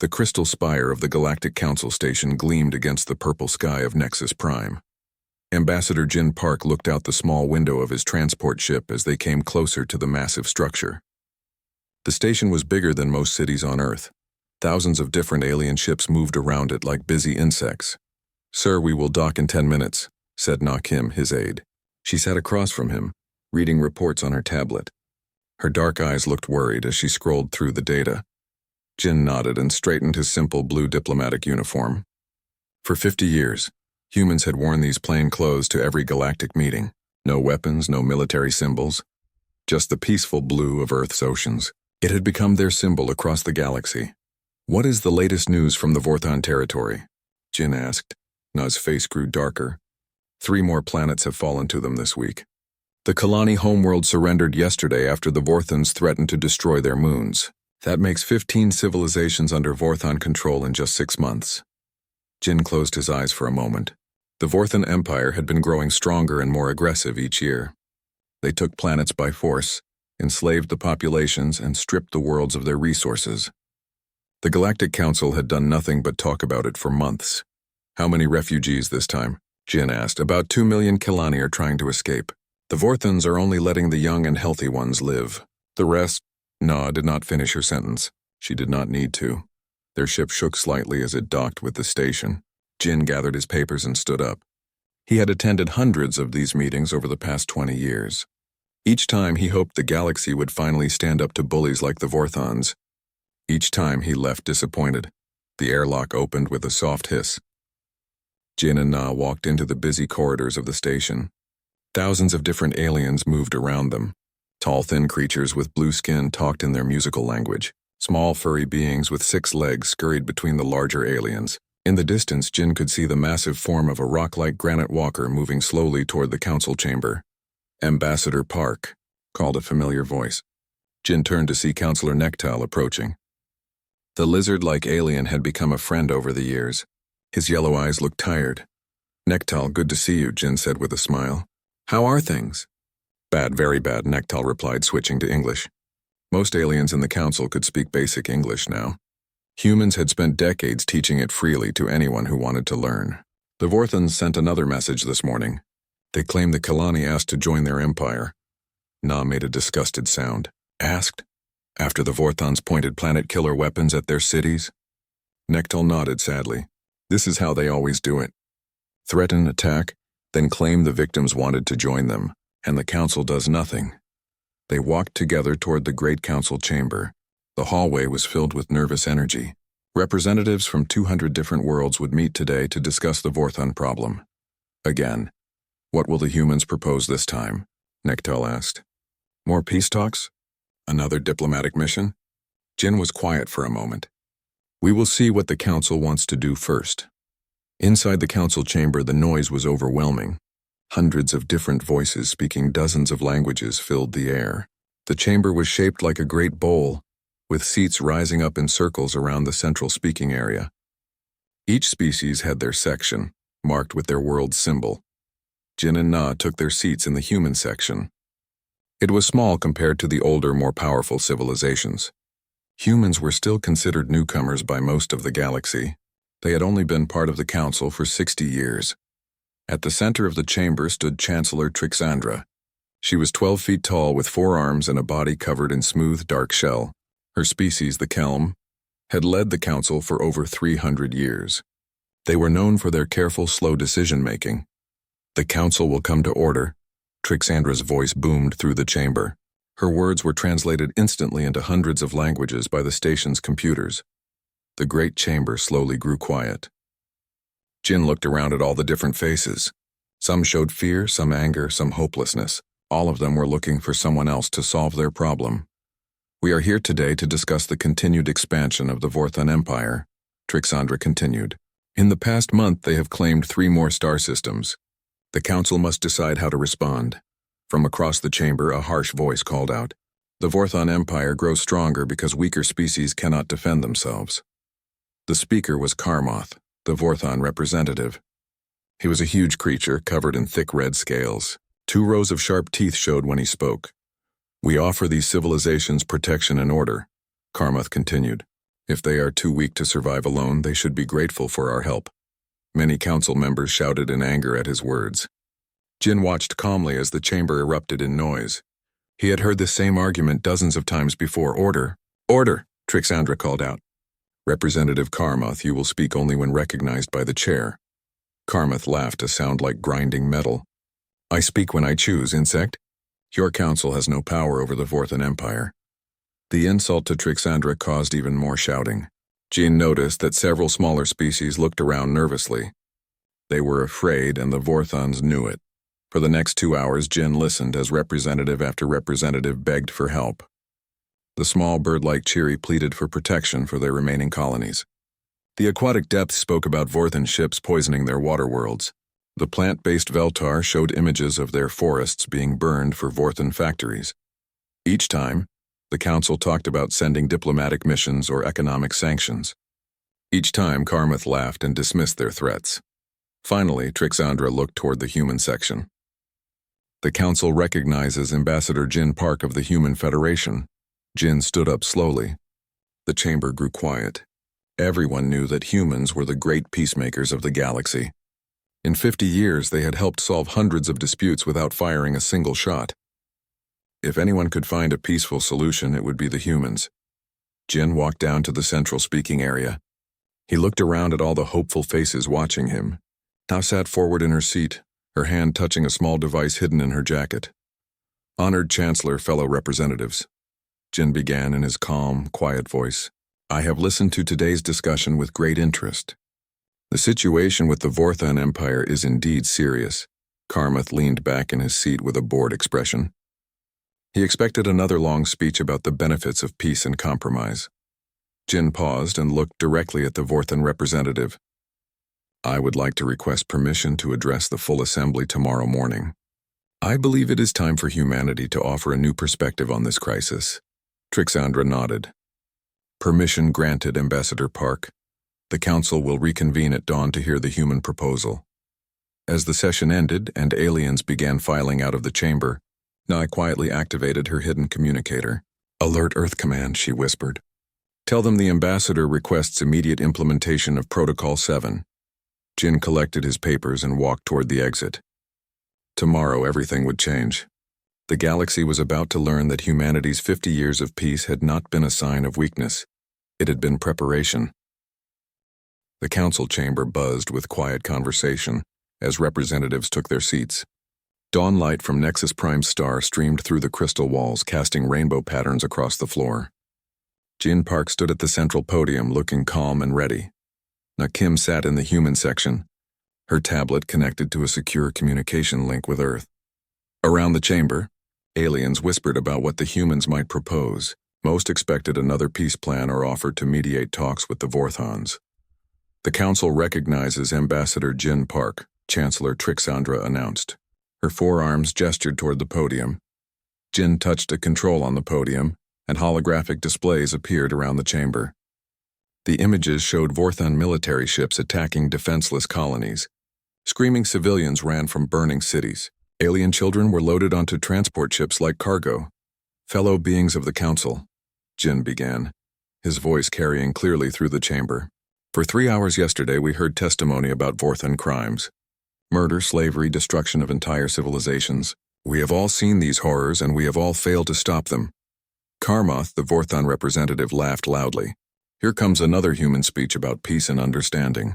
The crystal spire of the Galactic Council station gleamed against the purple sky of Nexus Prime. Ambassador Jin Park looked out the small window of his transport ship as they came closer to the massive structure. The station was bigger than most cities on Earth. Thousands of different alien ships moved around it like busy insects. "Sir, we will dock in 10 minutes, said Na Kim, his aide. She sat across from him, reading reports on her tablet. Her dark eyes looked worried as she scrolled through the data. Jin nodded and straightened his simple blue diplomatic uniform. For 50 years, humans had worn these plain clothes to every galactic meeting. No weapons, no military symbols. Just the peaceful blue of Earth's oceans. It had become their symbol across the galaxy. "What is the latest news from the Vorthon territory?" Jin asked. Na's face grew darker. 3 more planets have fallen to them this week. The Kalani homeworld surrendered yesterday after the Vorthons threatened to destroy their moons. That makes 15 civilizations under Vorthon control in just 6 months. Jin closed his eyes for a moment. The Vorthon Empire had been growing stronger and more aggressive each year. They took planets by force, enslaved the populations, and stripped the worlds of their resources. The Galactic Council had done nothing but talk about it for months. "How many refugees this time?" Jin asked. "About 2 million Kalani are trying to escape. The Vorthons are only letting the young and healthy ones live. The rest—" Na did not finish her sentence. She did not need to. Their ship shook slightly as it docked with the station. Jin gathered his papers and stood up. He had attended hundreds of these meetings over the past 20 years. Each time he hoped the galaxy would finally stand up to bullies like the Vorthons. Each time he left disappointed. The airlock opened with a soft hiss. Jin and Na walked into the busy corridors of the station. Thousands of different aliens moved around them. Tall, thin creatures with blue skin talked in their musical language. Small, furry beings with 6 legs scurried between the larger aliens. In the distance, Jin could see the massive form of a rock-like granite walker moving slowly toward the council chamber. "Ambassador Park," called a familiar voice. Jin turned to see Councillor Nektal approaching. The lizard-like alien had become a friend over the years. His yellow eyes looked tired. "Nektal, good to see you," Jin said with a smile. "How are things?" "Bad, very bad," Nektal replied, switching to English. Most aliens in the council could speak basic English now. Humans had spent decades teaching it freely to anyone who wanted to learn. The Vorthons sent another message this morning. They claimed the Kalani asked to join their empire. Na made a disgusted sound. "Asked? After the Vorthons pointed planet-killer weapons at their cities?" Nektal nodded sadly. "This is how they always do it. Threaten, attack, then claim the victims wanted to join them, and the council does nothing." They walked together toward the great council chamber. The hallway was filled with nervous energy. Representatives from 200 different worlds would meet today to discuss the Vorthon problem. Again. "What will the humans propose this time?" Nektal asked. "More peace talks? Another diplomatic mission?" Jin was quiet for a moment. "We will see what the council wants to do first." Inside the council chamber, the noise was overwhelming. Hundreds of different voices speaking dozens of languages filled the air. The chamber was shaped like a great bowl, with seats rising up in circles around the central speaking area. Each species had their section, marked with their world's symbol. Jin and Na took their seats in the human section. It was small compared to the older, more powerful civilizations. Humans were still considered newcomers by most of the galaxy. They had only been part of the council for 60 years. At the center of the chamber stood Chancellor Trixandra. She was 12 feet tall with 4 arms and a body covered in smooth, dark shell. Her species, the Kelm, had led the council for over 300 years. They were known for their careful, slow decision-making. "The council will come to order," Trixandra's voice boomed through the chamber. Her words were translated instantly into hundreds of languages by the station's computers. The great chamber slowly grew quiet. Jin looked around at all the different faces. Some showed fear, some anger, some hopelessness. All of them were looking for someone else to solve their problem. "We are here today to discuss the continued expansion of the Vorthon Empire," Trixandra continued. "In the past month, they have claimed 3 more star systems. The council must decide how to respond." From across the chamber, a harsh voice called out, "The Vorthon Empire grows stronger because weaker species cannot defend themselves." The speaker was Karmoth, the Vorthon representative. He was a huge creature covered in thick red scales. 2 rows of sharp teeth showed when he spoke. "We offer these civilizations protection and order," Karmoth continued. If they are too weak to survive alone, they should be grateful for our help. Many council members shouted in anger at his words. Jin watched calmly as the chamber erupted in noise. He had heard the same argument dozens of times before. Order! Order! Trixandra called out. Representative Karmoth, you will speak only when recognized by the chair. Karmoth laughed, a sound like grinding metal. I speak when I choose, insect. Your council has no power over the Vorthan Empire. The insult to Trixandra caused even more shouting. Jin noticed that several smaller species looked around nervously. They were afraid, and the Vorthons knew it. For the next 2 hours, Jin listened as representative after representative begged for help. The small bird-like Cheery pleaded for protection for their remaining colonies. The aquatic depths spoke about Vorthan ships poisoning their water worlds. The plant-based Veltar showed images of their forests being burned for Vorthan factories. Each time, the council talked about sending diplomatic missions or economic sanctions. Each time, Karmoth laughed and dismissed their threats. Finally, Trixandra looked toward the human section. The council recognizes Ambassador Jin Park of the Human Federation. Jin stood up slowly. The chamber grew quiet. Everyone knew that humans were the great peacemakers of the galaxy. In 50 years, they had helped solve hundreds of disputes without firing a single shot. If anyone could find a peaceful solution, it would be the humans. Jin walked down to the central speaking area. He looked around at all the hopeful faces watching him. Tao sat forward in her seat, her hand touching a small device hidden in her jacket. Honored Chancellor, fellow representatives. Jin began in his calm, quiet voice. I have listened to today's discussion with great interest. The situation with the Vorthan Empire is indeed serious. Karmoth leaned back in his seat with a bored expression. He expected another long speech about the benefits of peace and compromise. Jin paused and looked directly at the Vorthan representative. I would like to request permission to address the full assembly tomorrow morning. I believe it is time for humanity to offer a new perspective on this crisis. Trixandra nodded. Permission granted, Ambassador Park. The council will reconvene at dawn to hear the human proposal. As the session ended and aliens began filing out of the chamber, Nai quietly activated her hidden communicator. Alert Earth Command, she whispered. Tell them the ambassador requests immediate implementation of Protocol 7. Jin collected his papers and walked toward the exit. Tomorrow everything would change. The galaxy was about to learn that humanity's 50 years of peace had not been a sign of weakness. It had been preparation. The council chamber buzzed with quiet conversation as representatives took their seats. Dawn light from Nexus Prime's star streamed through the crystal walls, casting rainbow patterns across the floor. Jin Park stood at the central podium, looking calm and ready. Nakim sat in the human section, her tablet connected to a secure communication link with Earth. Around the chamber, aliens whispered about what the humans might propose. Most expected another peace plan or offered to mediate talks with the Vorthons. The council recognizes Ambassador Jin Park, Chancellor Trixandra announced. Her forearms gestured toward the podium. Jin touched a control on the podium, and holographic displays appeared around the chamber. The images showed Vorthan military ships attacking defenseless colonies. Screaming civilians ran from burning cities. Alien children were loaded onto transport ships like cargo. Fellow beings of the council, Jin began, his voice carrying clearly through the chamber. For 3 hours yesterday we heard testimony about Vorthan crimes. Murder, slavery, destruction of entire civilizations. We have all seen these horrors and we have all failed to stop them. Karmoth, the Vorthan representative, laughed loudly. Here comes another human speech about peace and understanding.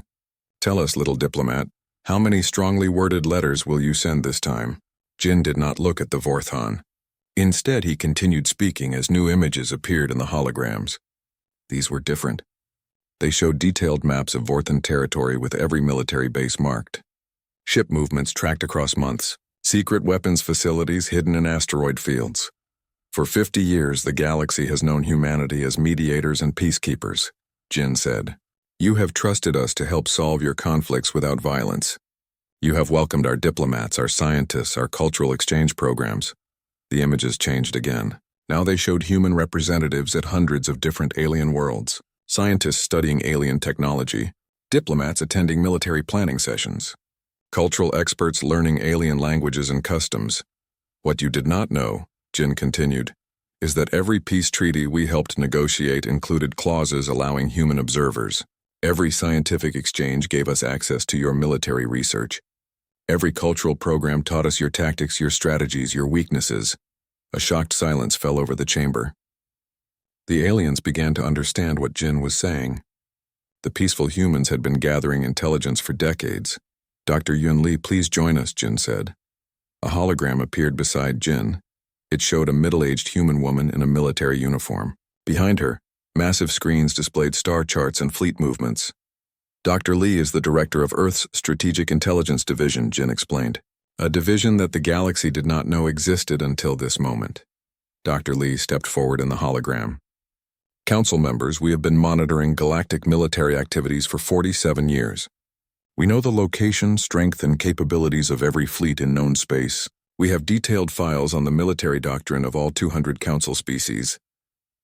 Tell us, little diplomat, how many strongly worded letters will you send this time? Jin did not look at the Vorthan. Instead, he continued speaking as new images appeared in the holograms. These were different. They showed detailed maps of Vorthan territory with every military base marked. Ship movements tracked across months, secret weapons facilities hidden in asteroid fields. For 50 years, the galaxy has known humanity as mediators and peacekeepers, Jin said. You have trusted us to help solve your conflicts without violence. You have welcomed our diplomats, our scientists, our cultural exchange programs. The images changed again. Now they showed human representatives at hundreds of different alien worlds, scientists studying alien technology, diplomats attending military planning sessions. Cultural experts learning alien languages and customs. What you did not know, Jin continued, is that every peace treaty we helped negotiate included clauses allowing human observers. Every scientific exchange gave us access to your military research. Every cultural program taught us your tactics, your strategies, your weaknesses. A shocked silence fell over the chamber. The aliens began to understand what Jin was saying. The peaceful humans had been gathering intelligence for decades. Dr. Yun Li, please join us, Jin said. A hologram appeared beside Jin. It showed a middle-aged human woman in a military uniform. Behind her, massive screens displayed star charts and fleet movements. Dr. Li is the director of Earth's Strategic Intelligence Division, Jin explained. A division that the galaxy did not know existed until this moment. Dr. Li stepped forward in the hologram. Council members, we have been monitoring galactic military activities for 47 years. We know the location, strength, and capabilities of every fleet in known space. We have detailed files on the military doctrine of all 200 Council species.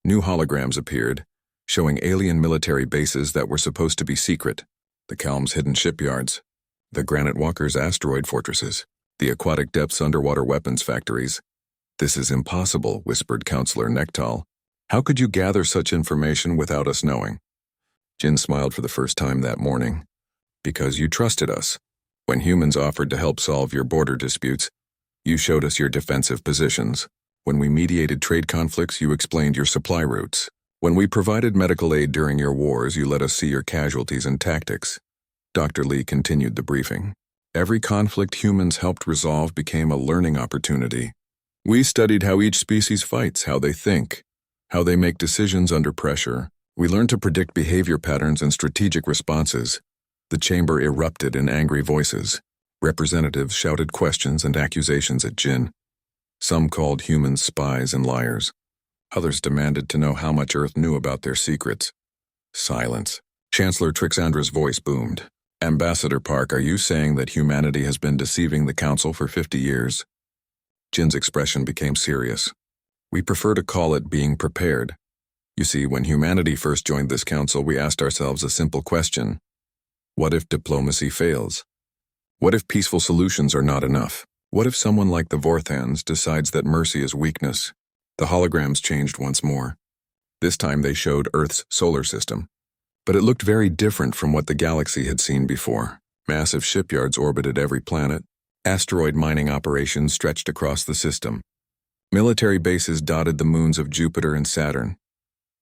New holograms appeared, showing alien military bases that were supposed to be secret. The Calm's hidden shipyards, the Granite Walker's asteroid fortresses, the aquatic depths underwater weapons factories. This is impossible, whispered Counselor Nektal. How could you gather such information without us knowing? Jin smiled for the first time that morning. Because you trusted us. When humans offered to help solve your border disputes, you showed us your defensive positions. When we mediated trade conflicts, you explained your supply routes. When we provided medical aid during your wars, you let us see your casualties and tactics. Dr. Li continued the briefing. Every conflict humans helped resolve became a learning opportunity. We studied how each species fights, how they think, how they make decisions under pressure. We learned to predict behavior patterns and strategic responses. The chamber erupted in angry voices. Representatives shouted questions and accusations at Jin. Some called humans spies and liars. Others demanded to know how much Earth knew about their secrets. Silence. Chancellor Trixandra's voice boomed. Ambassador Park, are you saying that humanity has been deceiving the Council for 50 years? Jin's expression became serious. We prefer to call it being prepared. You see, when humanity first joined this council, we asked ourselves a simple question. What if diplomacy fails? What if peaceful solutions are not enough? What if someone like the Vorthans decides that mercy is weakness? The holograms changed once more. This time they showed Earth's solar system. But it looked very different from what the galaxy had seen before. Massive shipyards orbited every planet. Asteroid mining operations stretched across the system. Military bases dotted the moons of Jupiter and Saturn.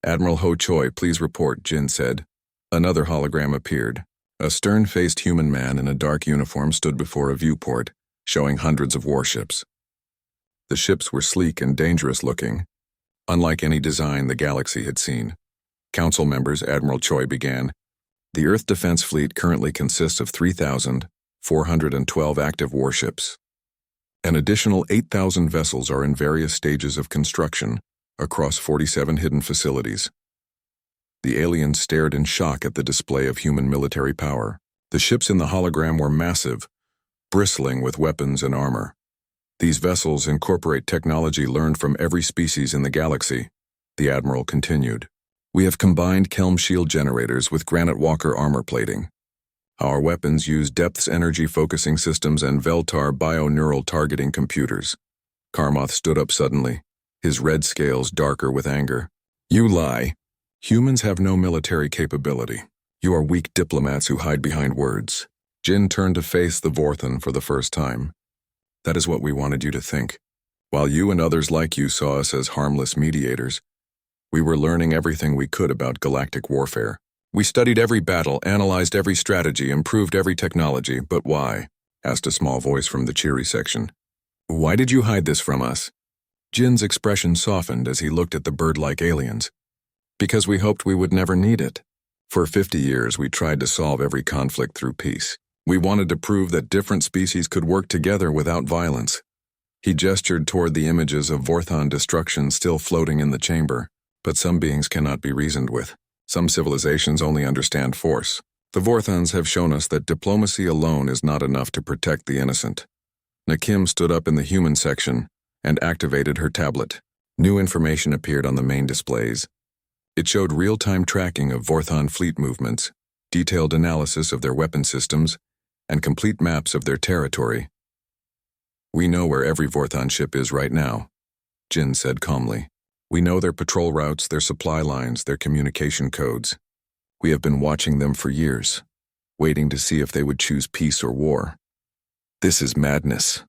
Admiral Ho Choi, please report, Jin said. Another hologram appeared. A stern-faced human man in a dark uniform stood before a viewport, showing hundreds of warships. The ships were sleek and dangerous-looking, unlike any design the galaxy had seen. Council members, Admiral Choi began. The Earth Defense Fleet currently consists of 3,412 active warships. An additional 8,000 vessels are in various stages of construction across 47 hidden facilities. The aliens stared in shock at the display of human military power. The ships in the hologram were massive, bristling with weapons and armor. These vessels incorporate technology learned from every species in the galaxy, the Admiral continued. We have combined Kelm shield generators with Granite Walker armor plating. Our weapons use Depth's energy focusing systems and Veltar bio-neural targeting computers. Karmoth stood up suddenly, his red scales darker with anger. You lie. Humans have no military capability. You are weak diplomats who hide behind words. Jin turned to face the Vorthan for the first time. That is what we wanted you to think. While you and others like you saw us as harmless mediators, we were learning everything we could about galactic warfare. We studied every battle, analyzed every strategy, improved every technology, but why? Asked a small voice from the cheery section. Why did you hide this from us? Jin's expression softened as he looked at the bird-like aliens. Because we hoped we would never need it. For 50 years, we tried to solve every conflict through peace. We wanted to prove that different species could work together without violence. He gestured toward the images of Vorthan destruction still floating in the chamber. But some beings cannot be reasoned with. Some civilizations only understand force. The Vorthans have shown us that diplomacy alone is not enough to protect the innocent. Nakim stood up in the human section and activated her tablet. New information appeared on the main displays. It showed real-time tracking of Vorthan fleet movements, detailed analysis of their weapon systems, and complete maps of their territory. We know where every Vorthan ship is right now, Jin said calmly. We know their patrol routes, their supply lines, their communication codes. We have been watching them for years, waiting to see if they would choose peace or war. This is madness,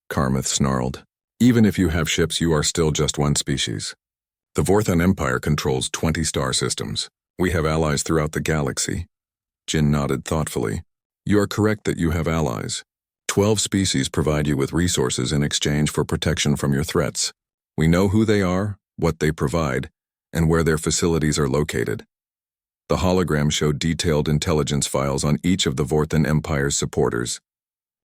Karmath snarled. Even if you have ships, you are still just one species. The Vorthon Empire controls 20 star systems. We have allies throughout the galaxy. Jin nodded thoughtfully. You are correct that you have allies. 12 species provide you with resources in exchange for protection from your threats. We know who they are, what they provide, and where their facilities are located. The hologram showed detailed intelligence files on each of the Vorthon Empire's supporters.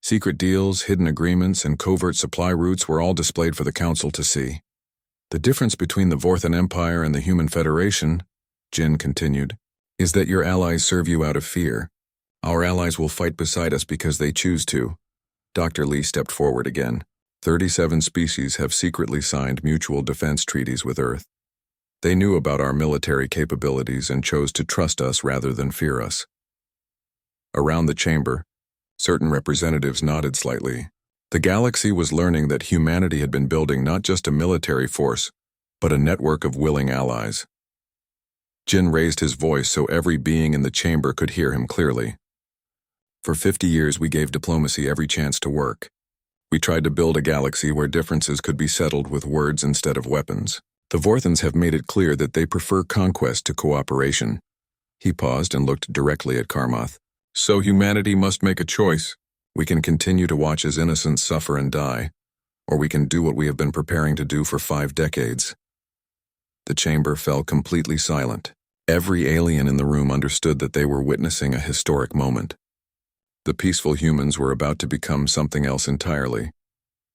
Secret deals, hidden agreements, and covert supply routes were all displayed for the Council to see. The difference between the Vorthon Empire and the Human Federation, Jin continued, is that your allies serve you out of fear. Our allies will fight beside us because they choose to. Dr. Lee stepped forward again. 37 species have secretly signed mutual defense treaties with Earth. They knew about our military capabilities and chose to trust us rather than fear us. Around the chamber, certain representatives nodded slightly. The galaxy was learning that humanity had been building not just a military force, but a network of willing allies. Jin raised his voice so every being in the chamber could hear him clearly. For 50 years we gave diplomacy every chance to work. We tried to build a galaxy where differences could be settled with words instead of weapons. The Vorthons have made it clear that they prefer conquest to cooperation. He paused and looked directly at Karmath. So humanity must make a choice. We can continue to watch as innocents suffer and die, or we can do what we have been preparing to do for 5 decades. The chamber fell completely silent. Every alien in the room understood that they were witnessing a historic moment. The peaceful humans were about to become something else entirely.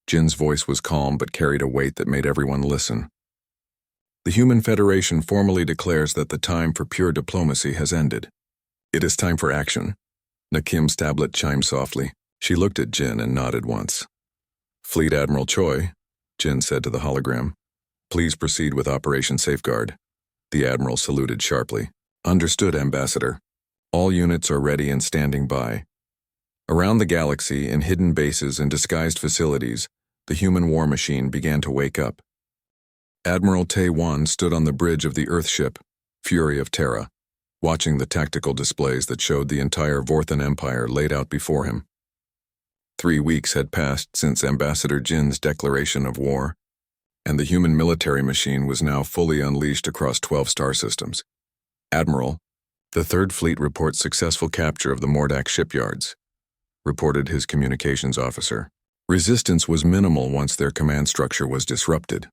Jin's voice was calm but carried a weight that made everyone listen. The Human Federation formally declares that the time for pure diplomacy has ended. It is time for action. Nakim's tablet chimed softly. She looked at Jin and nodded once. Fleet Admiral Choi, Jin said to the hologram, please proceed with Operation Safeguard. The Admiral saluted sharply. Understood, Ambassador. All units are ready and standing by. Around the galaxy, in hidden bases and disguised facilities, the human war machine began to wake up. Admiral Tae-Wan stood on the bridge of the Earthship, Fury of Terra, watching the tactical displays that showed the entire Vorthon Empire laid out before him. 3 weeks had passed since Ambassador Jin's declaration of war, and the human military machine was now fully unleashed across 12 star systems. Admiral, the Third Fleet reports successful capture of the Mordak shipyards, reported his communications officer. Resistance was minimal once their command structure was disrupted.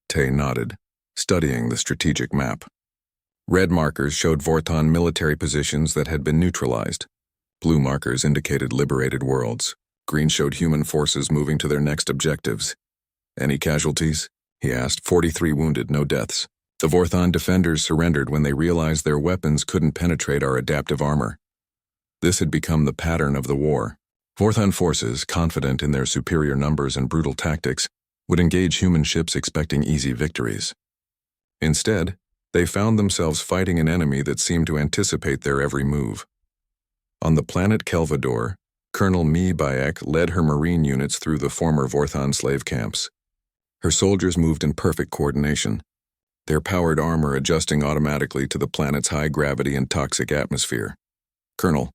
Tae nodded, studying the strategic map. Red markers showed Vorthon military positions that had been neutralized. Blue markers indicated liberated worlds. Green showed human forces moving to their next objectives. Any casualties? He asked. 43 wounded, no deaths. The Vorthon defenders surrendered when they realized their weapons couldn't penetrate our adaptive armor. This had become the pattern of the war. Vorthon forces, confident in their superior numbers and brutal tactics, would engage human ships expecting easy victories. Instead, they found themselves fighting an enemy that seemed to anticipate their every move. On the planet Kelvador, Colonel Mi Bayek led her marine units through the former Vorthon slave camps. Her soldiers moved in perfect coordination, their powered armor adjusting automatically to the planet's high gravity and toxic atmosphere. Colonel,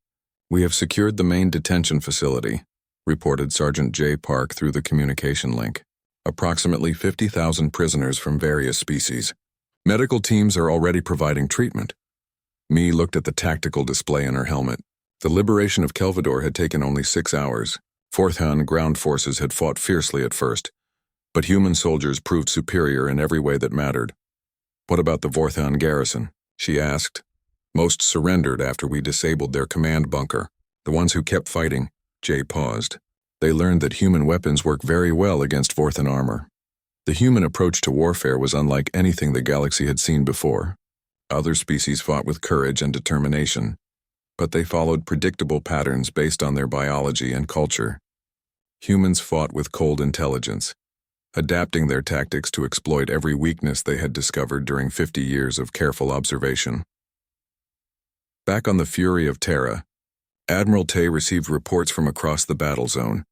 we have secured the main detention facility, reported Sergeant J. Park through the communication link. Approximately 50,000 prisoners from various species. Medical teams are already providing treatment. Mi looked at the tactical display in her helmet. The liberation of Kelvador had taken only 6 hours. Vorthon ground forces had fought fiercely at first, but human soldiers proved superior in every way that mattered. What about the Vorthon garrison? She asked. Most surrendered after we disabled their command bunker. The ones who kept fighting, Jay paused. They learned that human weapons work very well against Vorthon armor. The human approach to warfare was unlike anything the galaxy had seen before. Other species fought with courage and determination, but they followed predictable patterns based on their biology and culture. Humans fought with cold intelligence, adapting their tactics to exploit every weakness they had discovered during 50 years of careful observation. Back on the Fury of Terra, Admiral Tae received reports from across the battle zone.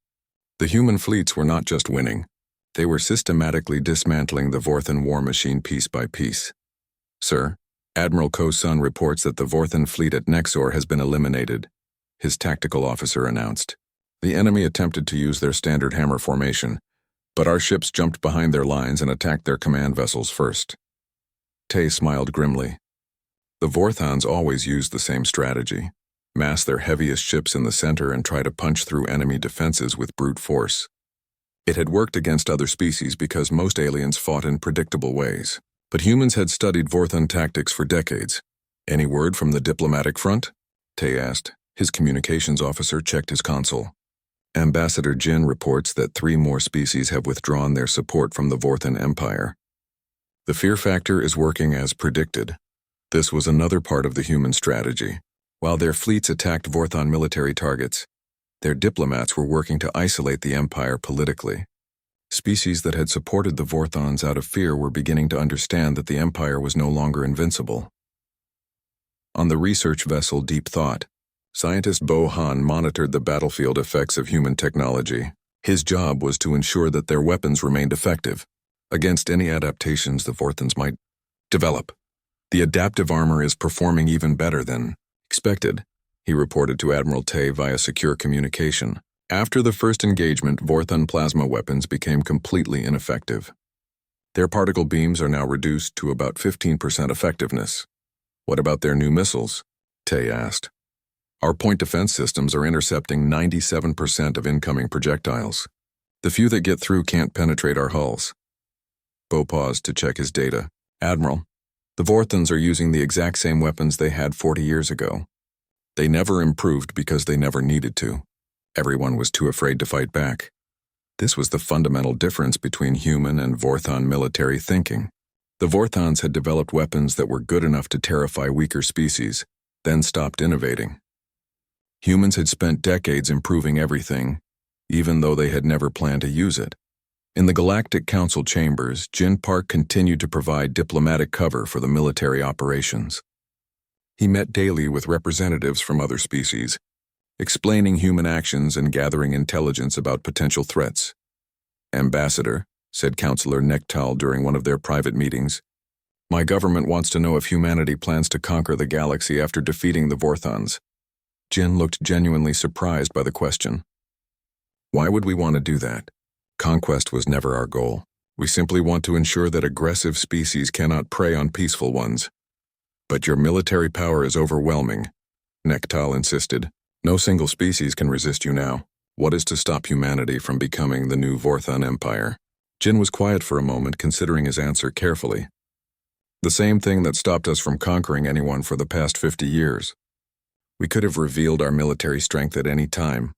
The human fleets were not just winning, They were systematically dismantling the Vorthan war machine piece by piece. Sir, Admiral Ko-sun reports that the Vorthan fleet at Nexor has been eliminated, his tactical officer announced. The enemy attempted to use their standard hammer formation, but our ships jumped behind their lines and attacked their command vessels first. Tay smiled grimly. The Vorthans always used the same strategy: mass their heaviest ships in the center and try to punch through enemy defenses with brute force. It had worked against other species because most aliens fought in predictable ways. But humans had studied Vorthan tactics for decades. Any word from the diplomatic front? Tay asked. His communications officer checked his console. Ambassador Jin reports that 3 more species have withdrawn their support from the Vorthan Empire. The fear factor is working as predicted. This was another part of the human strategy. While their fleets attacked Vorthan military targets, their diplomats were working to isolate the Empire politically. Species that had supported the Vorthans out of fear were beginning to understand that the Empire was no longer invincible. On the research vessel Deep Thought, scientist Bo Han monitored the battlefield effects of human technology. His job was to ensure that their weapons remained effective against any adaptations the Vorthans might develop. The adaptive armor is performing even better than expected, he reported to Admiral Tay via secure communication. After the first engagement, Vorthan plasma weapons became completely ineffective. Their particle beams are now reduced to about 15% effectiveness. What about their new missiles? Tay asked. Our point defense systems are intercepting 97% of incoming projectiles. The few that get through can't penetrate our hulls. Bo paused to check his data. Admiral, the Vorthans are using the exact same weapons they had 40 years ago. They never improved because they never needed to. Everyone was too afraid to fight back. This was the fundamental difference between human and Vorthan military thinking. The Vorthans had developed weapons that were good enough to terrify weaker species, then stopped innovating. Humans had spent decades improving everything, even though they had never planned to use it. In the Galactic Council chambers, Jin Park continued to provide diplomatic cover for the military operations. He met daily with representatives from other species, explaining human actions and gathering intelligence about potential threats. Ambassador, said Councillor Nektal during one of their private meetings, my government wants to know if humanity plans to conquer the galaxy after defeating the Vorthans. Jin looked genuinely surprised by the question. Why would we want to do that? Conquest was never our goal. We simply want to ensure that aggressive species cannot prey on peaceful ones. But your military power is overwhelming, Nektal insisted. No single species can resist you now. What is to stop humanity from becoming the new Vorthan Empire? Jin was quiet for a moment, considering his answer carefully. The same thing that stopped us from conquering anyone for the past 50 years. We could have revealed our military strength at any time.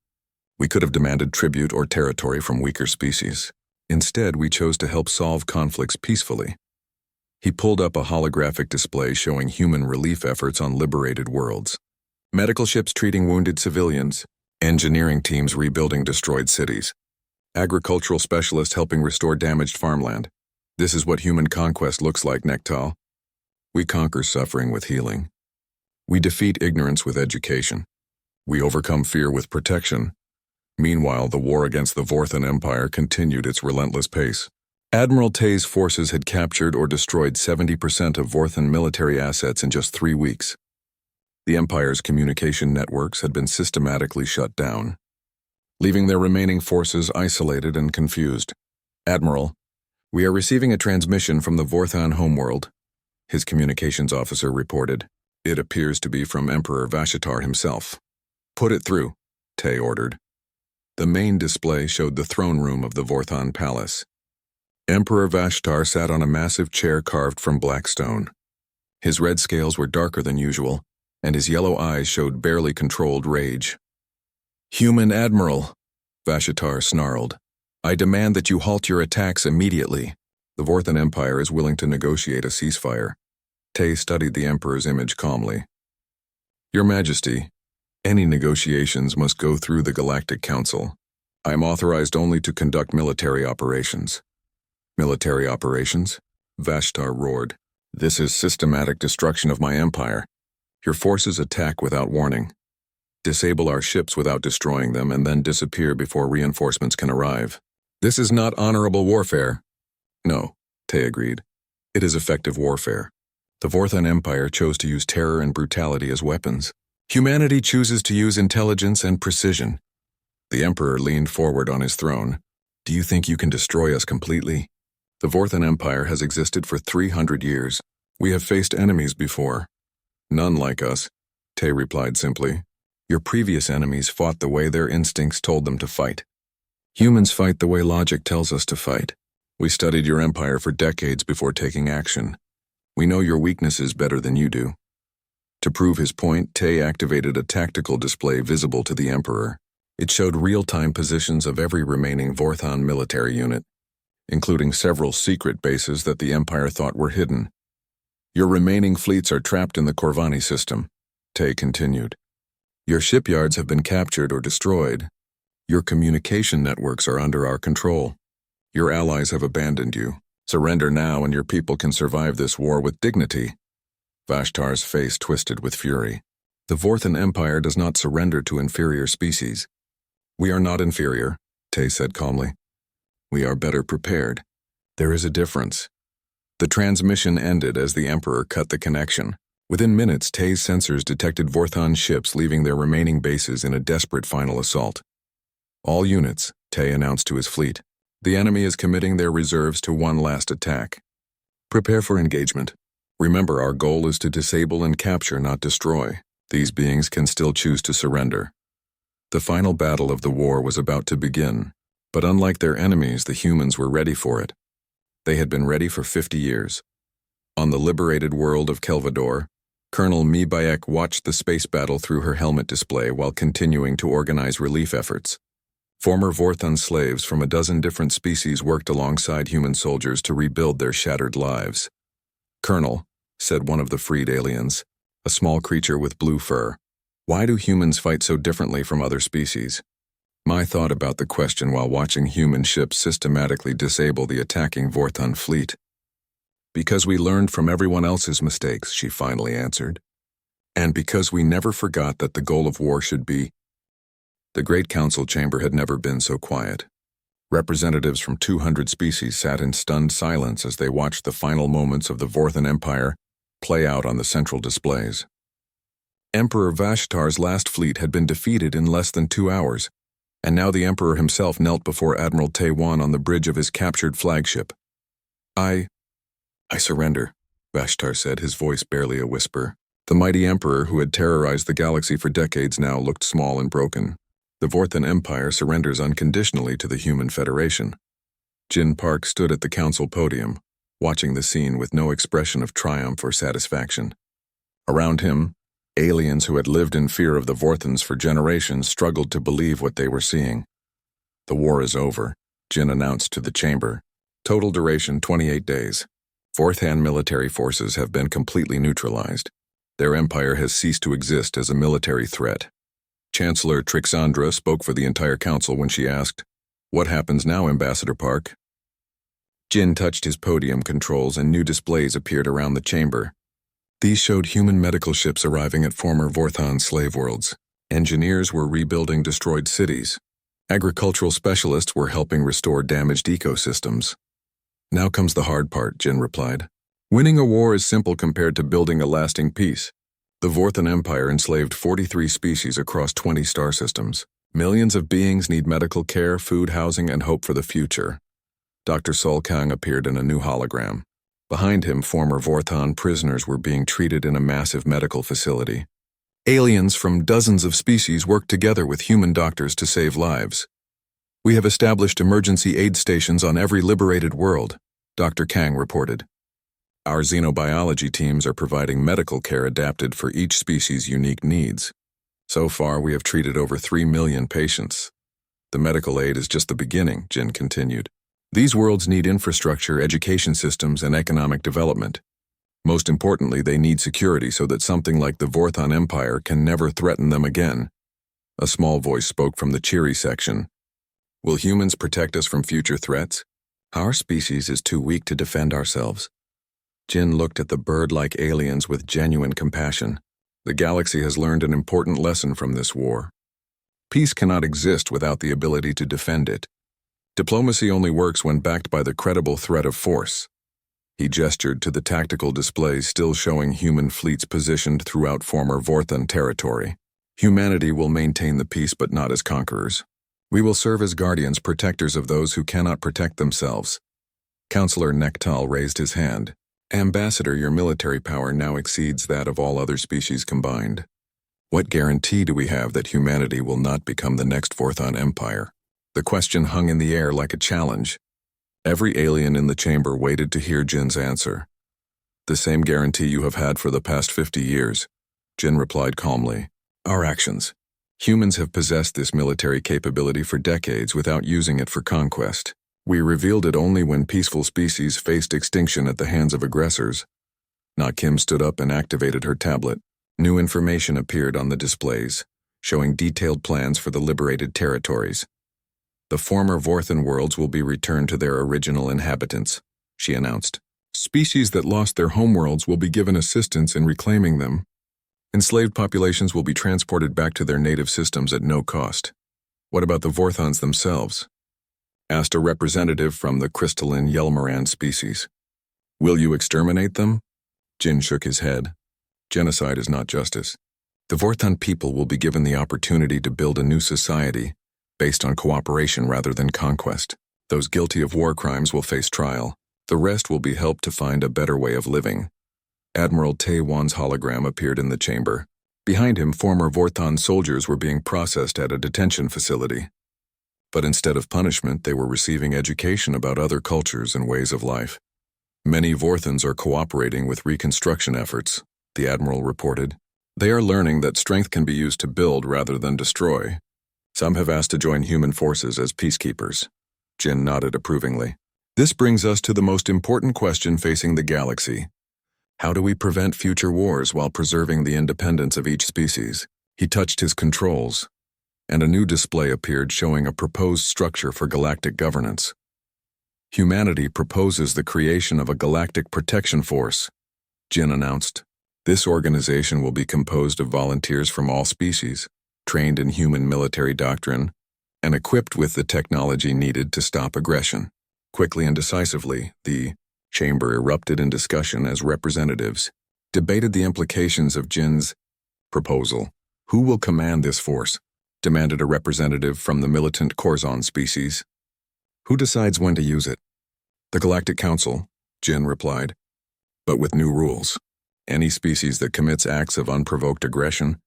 We could have demanded tribute or territory from weaker species. Instead, we chose to help solve conflicts peacefully. He pulled up a holographic display showing human relief efforts on liberated worlds. Medical ships treating wounded civilians, engineering teams rebuilding destroyed cities, agricultural specialists helping restore damaged farmland. This is what human conquest looks like, Nektal. We conquer suffering with healing. We defeat ignorance with education. We overcome fear with protection. Meanwhile, the war against the Vorthan Empire continued its relentless pace. Admiral Tay's forces had captured or destroyed 70% of Vorthan military assets in just 3 weeks. The Empire's communication networks had been systematically shut down, leaving their remaining forces isolated and confused. Admiral, we are receiving a transmission from the Vorthan homeworld, his communications officer reported. It appears to be from Emperor Vashitar himself. Put it through, Tay ordered. The main display showed the throne room of the Vorthan palace. Emperor Vashtar sat on a massive chair carved from black stone. His red scales were darker than usual, and his yellow eyes showed barely controlled rage. Human Admiral, Vashitar snarled. I demand that you halt your attacks immediately. The Vorthan Empire is willing to negotiate a ceasefire. Tay studied the Emperor's image calmly. Your Majesty, any negotiations must go through the Galactic Council. I am authorized only to conduct military operations. Military operations? Vashtar roared. This is systematic destruction of my empire. Your forces attack without warning. Disable our ships without destroying them and then disappear before reinforcements can arrive. This is not honorable warfare. No, Tay agreed. It is effective warfare. The Vorthon Empire chose to use terror and brutality as weapons. Humanity chooses to use intelligence and precision. The Emperor leaned forward on his throne. Do you think you can destroy us completely? The Vorthon Empire has existed for 300 years. We have faced enemies before. None like us, Tay replied simply. Your previous enemies fought the way their instincts told them to fight. Humans fight the way logic tells us to fight. We studied your empire for decades before taking action. We know your weaknesses better than you do. To prove his point, Tay activated a tactical display visible to the Emperor. It showed real-time positions of every remaining Vorthon military unit, including several secret bases that the Empire thought were hidden. Your remaining fleets are trapped in the Corvani system, Tay continued. Your shipyards have been captured or destroyed. Your communication networks are under our control. Your allies have abandoned you. Surrender now and your people can survive this war with dignity. Vashtar's face twisted with fury. The Vorthon Empire does not surrender to inferior species. We are not inferior, Tay said calmly. We are better prepared. There is a difference. The transmission ended as the Emperor cut the connection. Within minutes, Tay's sensors detected Vorthon ships leaving their remaining bases in a desperate final assault. All units, Tay announced to his fleet. The enemy is committing their reserves to one last attack. Prepare for engagement. Remember, our goal is to disable and capture, not destroy. These beings can still choose to surrender. The final battle of the war was about to begin, but unlike their enemies, the humans were ready for it. They had been ready for 50 years. On the liberated world of Kelvador, Colonel Mi Bayek watched the space battle through her helmet display while continuing to organize relief efforts. Former Vorthon slaves from a dozen different species worked alongside human soldiers to rebuild their shattered lives. Colonel, said one of the freed aliens, a small creature with blue fur, why do humans fight so differently from other species? My thought about the question while watching human ships systematically disable the attacking Vorthon fleet. Because we learned from everyone else's mistakes, she finally answered. And because we never forgot that the goal of war should be. The Great Council chamber had never been so quiet. Representatives from 200 species sat in stunned silence as they watched the final moments of the Vorthon Empire play out on the central displays. Emperor Vashtar's last fleet had been defeated in less than 2 hours, and now the Emperor himself knelt before Admiral Taiwan on the bridge of his captured flagship. I surrender, Vashtar said, his voice barely a whisper. The mighty Emperor, who had terrorized the galaxy for decades now, looked small and broken. The Vorthon Empire surrenders unconditionally to the Human Federation. Jin Park stood at the council podium, watching the scene with no expression of triumph or satisfaction. Around him, aliens who had lived in fear of the Vorthons for generations struggled to believe what they were seeing. The war is over, Jin announced to the chamber. Total duration 28 days. Vorthon military forces have been completely neutralized. Their empire has ceased to exist as a military threat. Chancellor Trixandra spoke for the entire council when she asked, "What happens now, Ambassador Park?" Jin touched his podium controls and new displays appeared around the chamber. These showed human medical ships arriving at former Vorthon slave worlds. Engineers were rebuilding destroyed cities. Agricultural specialists were helping restore damaged ecosystems. Now comes the hard part, Jin replied. Winning a war is simple compared to building a lasting peace. The Vorthon Empire enslaved 43 species across 20 star systems. Millions of beings need medical care, food, housing, and hope for the future. Dr. Sol Kang appeared in a new hologram. Behind him, former Vorthon prisoners were being treated in a massive medical facility. Aliens from dozens of species worked together with human doctors to save lives. We have established emergency aid stations on every liberated world, Dr. Kang reported. Our xenobiology teams are providing medical care adapted for each species' unique needs. So far, we have treated over 3 million patients. The medical aid is just the beginning, Jin continued. These worlds need infrastructure, education systems, and economic development. Most importantly, they need security so that something like the Vorthon Empire can never threaten them again. A small voice spoke from the cheery section. Will humans protect us from future threats? Our species is too weak to defend ourselves. Jin looked at the bird-like aliens with genuine compassion. The galaxy has learned an important lesson from this war. Peace cannot exist without the ability to defend it. Diplomacy only works when backed by the credible threat of force. He gestured to the tactical displays still showing human fleets positioned throughout former Vorthon territory. Humanity will maintain the peace but not as conquerors. We will serve as guardians, protectors of those who cannot protect themselves. Councillor Nektal raised his hand. Ambassador, your military power now exceeds that of all other species combined. What guarantee do we have that humanity will not become the next Vorthon Empire? The question hung in the air like a challenge. Every alien in the chamber waited to hear Jin's answer. The same guarantee you have had for the past 50 years, Jin replied calmly. Our actions. Humans have possessed this military capability for decades without using it for conquest. We revealed it only when peaceful species faced extinction at the hands of aggressors. Na Kim stood up and activated her tablet. New information appeared on the displays, showing detailed plans for the liberated territories. The former Vorthon worlds will be returned to their original inhabitants, she announced. Species that lost their homeworlds will be given assistance in reclaiming them. Enslaved populations will be transported back to their native systems at no cost. What about the Vorthons themselves? Asked a representative from the crystalline Yelmaran species. Will you exterminate them? Jin shook his head. Genocide is not justice. The Vorthon people will be given the opportunity to build a new society, based on cooperation rather than conquest. Those guilty of war crimes will face trial. The rest will be helped to find a better way of living. Admiral Taewan's hologram appeared in the chamber. Behind him, former Vorthon soldiers were being processed at a detention facility. But instead of punishment, they were receiving education about other cultures and ways of life. Many Vorthons are cooperating with reconstruction efforts, the Admiral reported. They are learning that strength can be used to build rather than destroy. Some have asked to join human forces as peacekeepers. Jin nodded approvingly. This brings us to the most important question facing the galaxy. How do we prevent future wars while preserving the independence of each species? He touched his controls, and a new display appeared showing a proposed structure for galactic governance. Humanity proposes the creation of a galactic protection force, Jin announced. This organization will be composed of volunteers from all species, trained in human military doctrine, and equipped with the technology needed to stop aggression. Quickly and decisively, the chamber erupted in discussion as representatives debated the implications of Jin's proposal. Who will command this force? Demanded a representative from the militant Corzon species. Who decides when to use it? The Galactic Council, Jin replied, but with new rules. Any species that commits acts of unprovoked aggression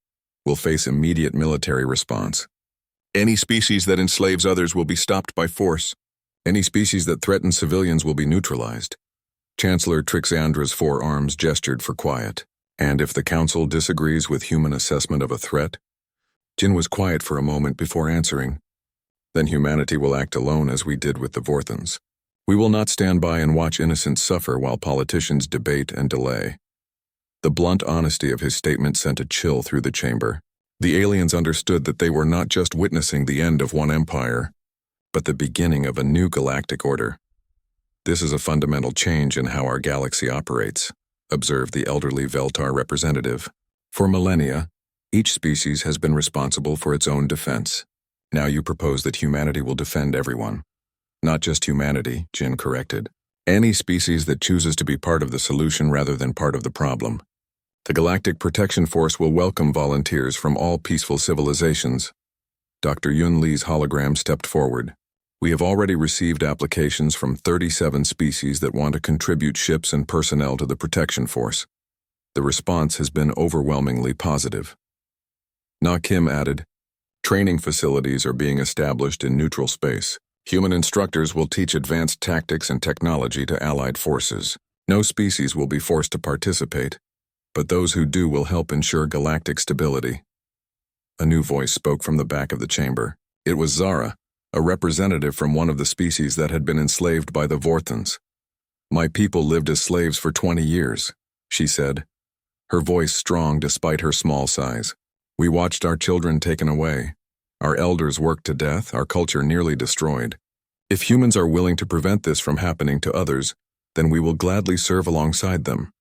will face immediate military response. Any species that enslaves others will be stopped by force. Any species that threatens civilians will be neutralized. Chancellor Trixandra's four arms gestured for quiet. And if the Council disagrees with human assessment of a threat? Jin was quiet for a moment before answering. Then humanity will act alone as we did with the Vorthons. We will not stand by and watch innocents suffer while politicians debate and delay. The blunt honesty of his statement sent a chill through the chamber. The aliens understood that they were not just witnessing the end of one empire, but the beginning of a new galactic order. This is a fundamental change in how our galaxy operates, observed the elderly Veltar representative. For millennia, each species has been responsible for its own defense. Now you propose that humanity will defend everyone. Not just humanity, Jin corrected. Any species that chooses to be part of the solution rather than part of the problem. The Galactic Protection Force will welcome volunteers from all peaceful civilizations. Dr. Yun Li's hologram stepped forward. We have already received applications from 37 species that want to contribute ships and personnel to the Protection Force. The response has been overwhelmingly positive. Na Kim added, training facilities are being established in neutral space. Human instructors will teach advanced tactics and technology to allied forces. No species will be forced to participate, but those who do will help ensure galactic stability. A new voice spoke from the back of the chamber. It was Zara, a representative from one of the species that had been enslaved by the Vorthons. My people lived as slaves for 20 years, she said, her voice strong despite her small size. We watched our children taken away. Our elders worked to death, our culture nearly destroyed. If humans are willing to prevent this from happening to others, then we will gladly serve alongside them.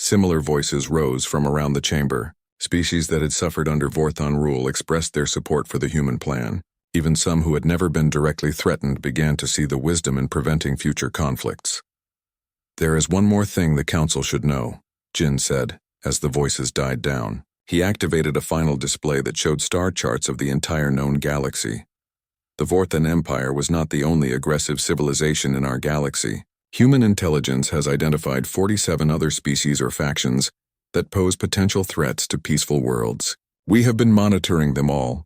Similar voices rose from around the chamber. Species that had suffered under Vorthon rule expressed their support for the human plan. Even some who had never been directly threatened began to see the wisdom in preventing future conflicts. "There is one more thing the Council should know," Jin said, as the voices died down. He activated a final display that showed star charts of the entire known galaxy. The Vorthan Empire was not the only aggressive civilization in our galaxy. Human intelligence has identified 47 other species or factions that pose potential threats to peaceful worlds. We have been monitoring them all.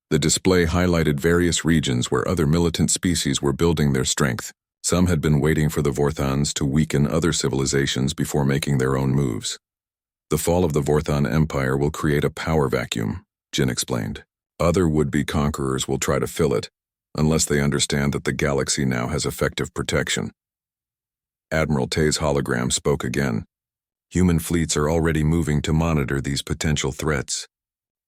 The display highlighted various regions where other militant species were building their strength. Some had been waiting for the Vorthans to weaken other civilizations before making their own moves. "The fall of the Vorthan Empire will create a power vacuum," Jin explained. "Other would-be conquerors will try to fill it, unless they understand that the galaxy now has effective protection." Admiral Tay's hologram spoke again. "Human fleets are already moving to monitor these potential threats.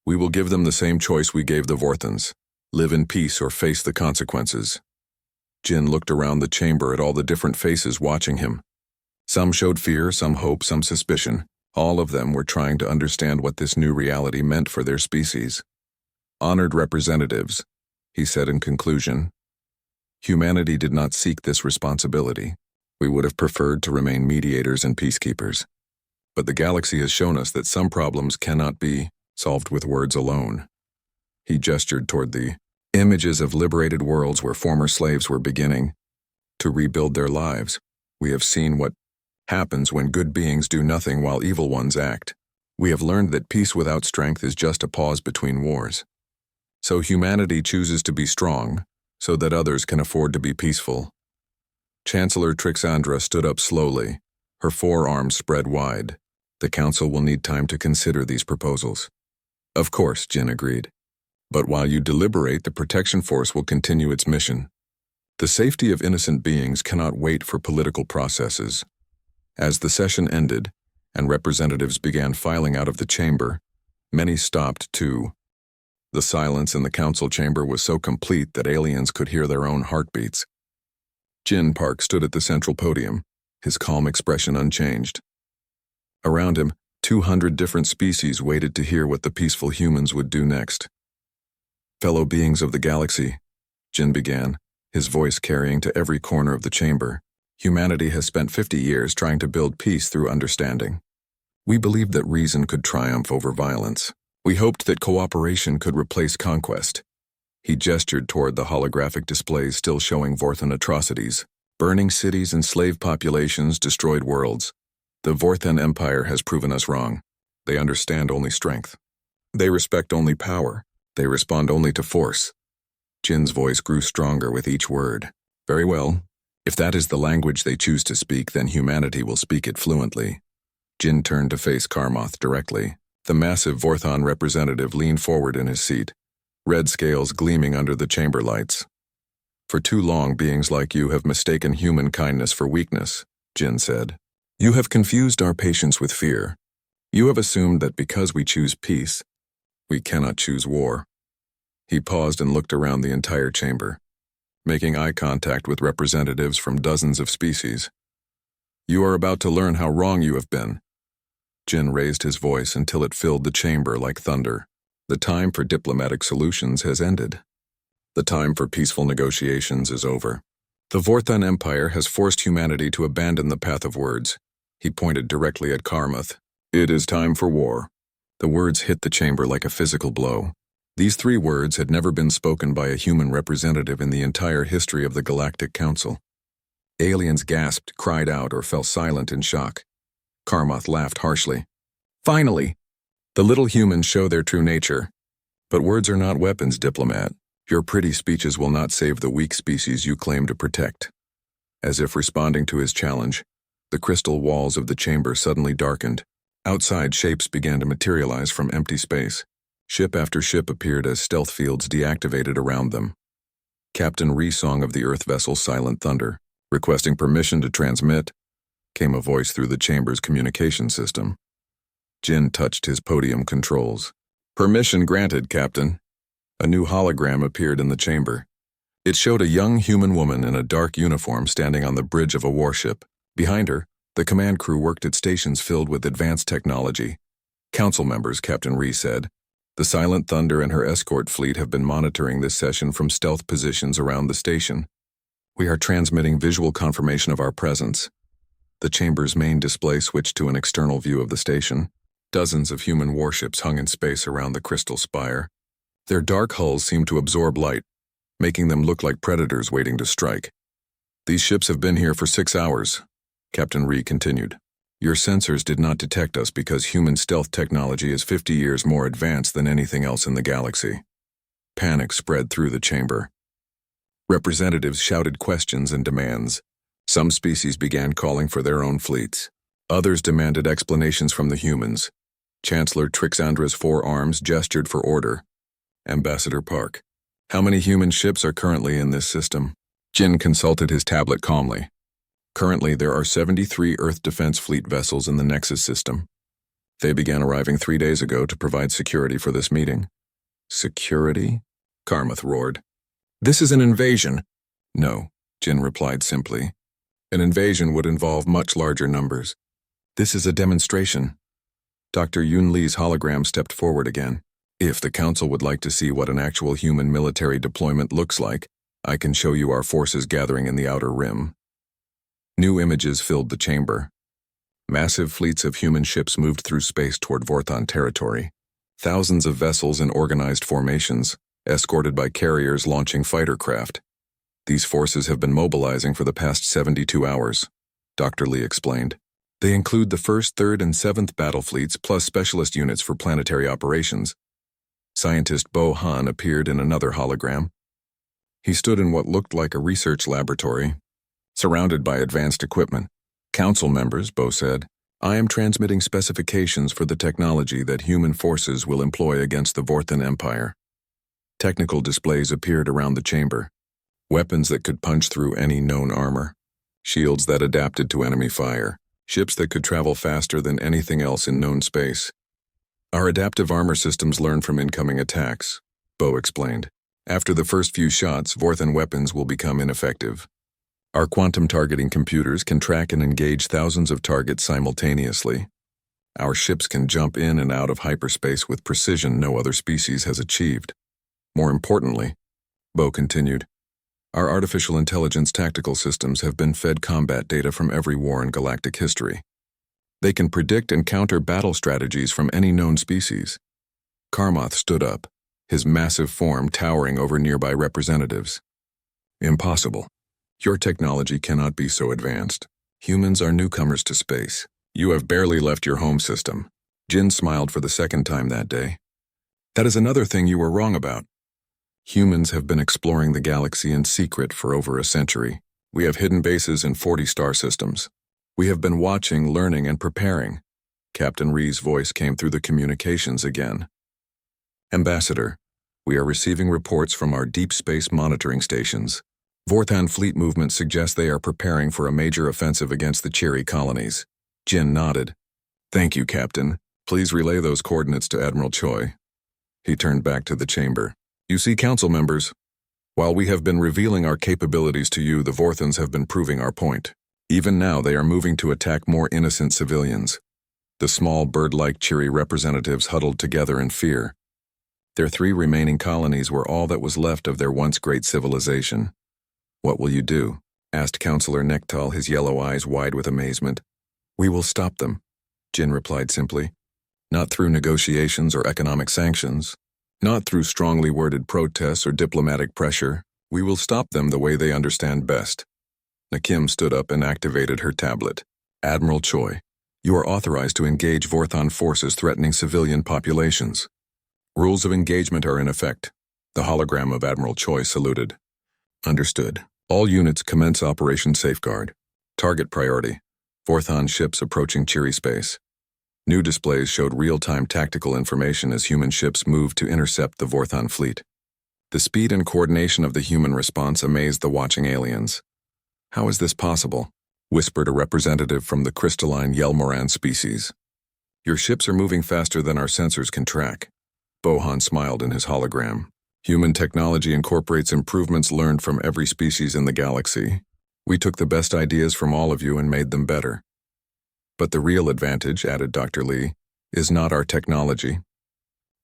We will give them the same choice we gave the Vorthans: live in peace or face the consequences." Jin looked around the chamber at all the different faces watching him. Some showed fear, some hope, some suspicion. All of them were trying to understand what this new reality meant for their species. "Honored representatives," he said in conclusion, "humanity did not seek this responsibility. We would have preferred to remain mediators and peacekeepers. But the galaxy has shown us that some problems cannot be solved with words alone." He gestured toward the images of liberated worlds where former slaves were beginning to rebuild their lives. "We have seen what happens when good beings do nothing while evil ones act. We have learned that peace without strength is just a pause between wars. So humanity chooses to be strong so that others can afford to be peaceful." Chancellor Trixandra stood up slowly, her forearms spread wide. "The Council will need time to consider these proposals." "Of course," Jin agreed. "But while you deliberate, the Protection Force will continue its mission. The safety of innocent beings cannot wait for political processes." As the session ended, and representatives began filing out of the chamber, many stopped too. The silence in the council chamber was so complete that aliens could hear their own heartbeats. Jin Park stood at the central podium, his calm expression unchanged. Around him, 200 different species waited to hear what the peaceful humans would do next. "Fellow beings of the galaxy," Jin began, his voice carrying to every corner of the chamber, "humanity has spent 50 years trying to build peace through understanding. We believed that reason could triumph over violence. We hoped that cooperation could replace conquest." He gestured toward the holographic displays still showing Vorthan atrocities. "Burning cities and slave populations destroyed worlds. The Vorthan Empire has proven us wrong. They understand only strength. They respect only power. They respond only to force." Jin's voice grew stronger with each word. "Very well. If that is the language they choose to speak, then humanity will speak it fluently." Jin turned to face Karmoth directly. The massive Vorthan representative leaned forward in his seat, red scales gleaming under the chamber lights. "For too long, beings like you have mistaken human kindness for weakness," Jin said. "You have confused our patience with fear. You have assumed that because we choose peace, we cannot choose war." He paused and looked around the entire chamber, making eye contact with representatives from dozens of species. "You are about to learn how wrong you have been." Jin raised his voice until it filled the chamber like thunder. "The time for diplomatic solutions has ended. The time for peaceful negotiations is over. The Vorthan Empire has forced humanity to abandon the path of words." He pointed directly at Karmoth. "It is time for war." The words hit the chamber like a physical blow. These 3 words had never been spoken by a human representative in the entire history of the Galactic Council. Aliens gasped, cried out, or fell silent in shock. Karmoth laughed harshly. "Finally! The little humans show their true nature. But words are not weapons, Diplomat. Your pretty speeches will not save the weak species you claim to protect." As if responding to his challenge, the crystal walls of the chamber suddenly darkened. Outside, shapes began to materialize from empty space. Ship after ship appeared as stealth fields deactivated around them. Captain Resong of the Earth vessel Silent Thunder, requesting permission to transmit, came a voice through the chamber's communication system. Jin touched his podium controls. "Permission granted, Captain." A new hologram appeared in the chamber. It showed a young human woman in a dark uniform standing on the bridge of a warship. Behind her, the command crew worked at stations filled with advanced technology. "Council members," Captain Ree said, The Silent Thunder and her escort fleet have been monitoring this session from stealth positions around the station. We are transmitting visual confirmation of our presence. The chamber's main display switched to an external view of the station. Dozens of human warships hung in space around the crystal spire. Their dark hulls seemed to absorb light, making them look like predators waiting to strike. These ships have been here for 6 hours, Captain Ree continued. Your sensors did not detect us because human stealth technology is 50 years more advanced than anything else in the galaxy. Panic spread through the chamber. Representatives shouted questions and demands. Some species began calling for their own fleets. Others demanded explanations from the humans. Chancellor Trixandra's four arms gestured for order. Ambassador Park, how many human ships are currently in this system? Jin consulted his tablet calmly. Currently, there are 73 Earth Defense Fleet vessels in the Nexus system. They began arriving 3 days ago to provide security for this meeting. Security? Karmath roared. This is an invasion. No, Jin replied simply. An invasion would involve much larger numbers. This is a demonstration. Dr. Yun Li's hologram stepped forward again. If the Council would like to see what an actual human military deployment looks like, I can show you our forces gathering in the Outer Rim. New images filled the chamber. Massive fleets of human ships moved through space toward Vorthon territory. Thousands of vessels in organized formations, escorted by carriers launching fighter craft. These forces have been mobilizing for the past 72 hours, Dr. Li explained. They include the 1st, 3rd, and 7th battle fleets plus specialist units for planetary operations. Scientist Bo Han appeared in another hologram. He stood in what looked like a research laboratory, surrounded by advanced equipment. Council members, Bo said, I am transmitting specifications for the technology that human forces will employ against the Vorthon Empire. Technical displays appeared around the chamber. Weapons that could punch through any known armor. Shields that adapted to enemy fire. Ships that could travel faster than anything else in known space. Our adaptive armor systems learn from incoming attacks, Bo explained. After the first few shots, Vorthon weapons will become ineffective. Our quantum targeting computers can track and engage thousands of targets simultaneously. Our ships can jump in and out of hyperspace with precision no other species has achieved. More importantly, Bo continued, our artificial intelligence tactical systems have been fed combat data from every war in galactic history. They can predict and counter battle strategies from any known species. Karmath stood up, his massive form towering over nearby representatives. Impossible. Your technology cannot be so advanced. Humans are newcomers to space. You have barely left your home system. Jin smiled for the second time that day. That is another thing you were wrong about. Humans have been exploring the galaxy in secret for over a century. We have hidden bases in 40 star systems. We have been watching, learning, and preparing. Captain Ree's voice came through the communications again. Ambassador, we are receiving reports from our deep space monitoring stations. Vorthon fleet movement suggests they are preparing for a major offensive against the Cheery colonies. Jin nodded. Thank you, Captain. Please relay those coordinates to Admiral Choi. He turned back to the chamber. You see, Council members, while we have been revealing our capabilities to you, the Vorthons have been proving our point. Even now, they are moving to attack more innocent civilians. The small bird-like Cheery representatives huddled together in fear. Their 3 remaining colonies were all that was left of their once great civilization. What will you do? Asked Councillor Nektal, his yellow eyes wide with amazement. We will stop them, Jin replied simply. Not through negotiations or economic sanctions. Not through strongly worded protests or diplomatic pressure. We will stop them the way they understand best. Nakim stood up and activated her tablet. Admiral Choi, you are authorized to engage Vorthon forces threatening civilian populations. Rules of engagement are in effect. The hologram of Admiral Choi saluted. Understood. All units commence Operation Safeguard. Target priority. Vorthon ships approaching Cheery space. New displays showed real-time tactical information as human ships moved to intercept the Vorthon fleet. The speed and coordination of the human response amazed the watching aliens. How is this possible? Whispered a representative from the crystalline Yelmoran species. Your ships are moving faster than our sensors can track. Bohan smiled in his hologram. Human technology incorporates improvements learned from every species in the galaxy. We took the best ideas from all of you and made them better. But the real advantage, added Dr. Li, is not our technology.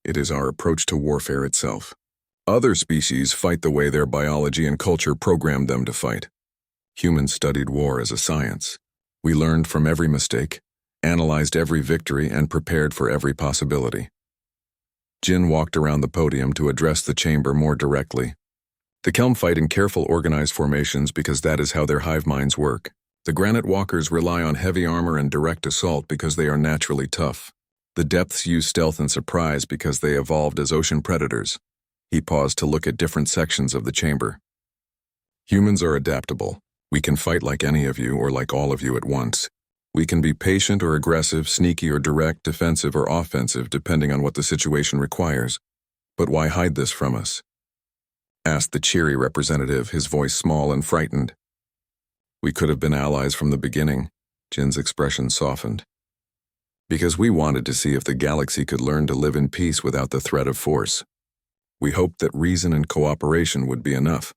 It is our approach to warfare itself. Other species fight the way their biology and culture programmed them to fight. Humans studied war as a science. We learned from every mistake, analyzed every victory, and prepared for every possibility. Jin walked around the podium to address the chamber more directly. The Kelm fight in careful, organized formations because that is how their hive minds work. The granite walkers rely on heavy armor and direct assault because they are naturally tough. The depths use stealth and surprise because they evolved as ocean predators. He paused to look at different sections of the chamber. Humans are adaptable. We can fight like any of you or like all of you at once. We can be patient or aggressive, sneaky or direct, defensive or offensive, depending on what the situation requires. But why hide this from us? Asked the cheery representative, his voice small and frightened. We could have been allies from the beginning. Jin's expression softened. Because we wanted to see if the galaxy could learn to live in peace without the threat of force. We hoped that reason and cooperation would be enough.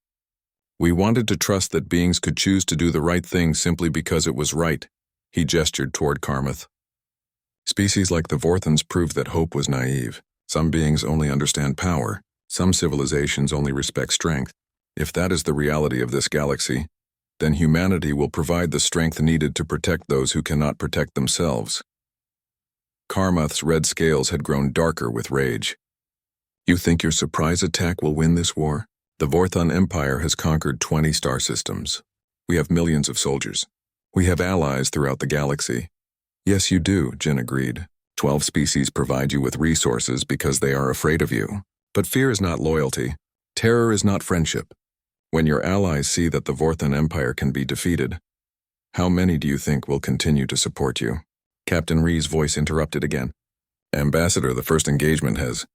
We wanted to trust that beings could choose to do the right thing simply because it was right. He gestured toward Karmath. Species like the Vorthons proved that hope was naive. Some beings only understand power. Some civilizations only respect strength. If that is the reality of this galaxy, then humanity will provide the strength needed to protect those who cannot protect themselves. Karmath's red scales had grown darker with rage. You think your surprise attack will win this war? The Vorthon Empire has conquered 20 star systems. We have millions of soldiers. We have allies throughout the galaxy. Yes, you do, Jin agreed. 12 species provide you with resources because they are afraid of you. But fear is not loyalty. Terror is not friendship. When your allies see that the Vorthon Empire can be defeated, how many do you think will continue to support you? Captain Ree's voice interrupted again. Ambassador, the first engagement has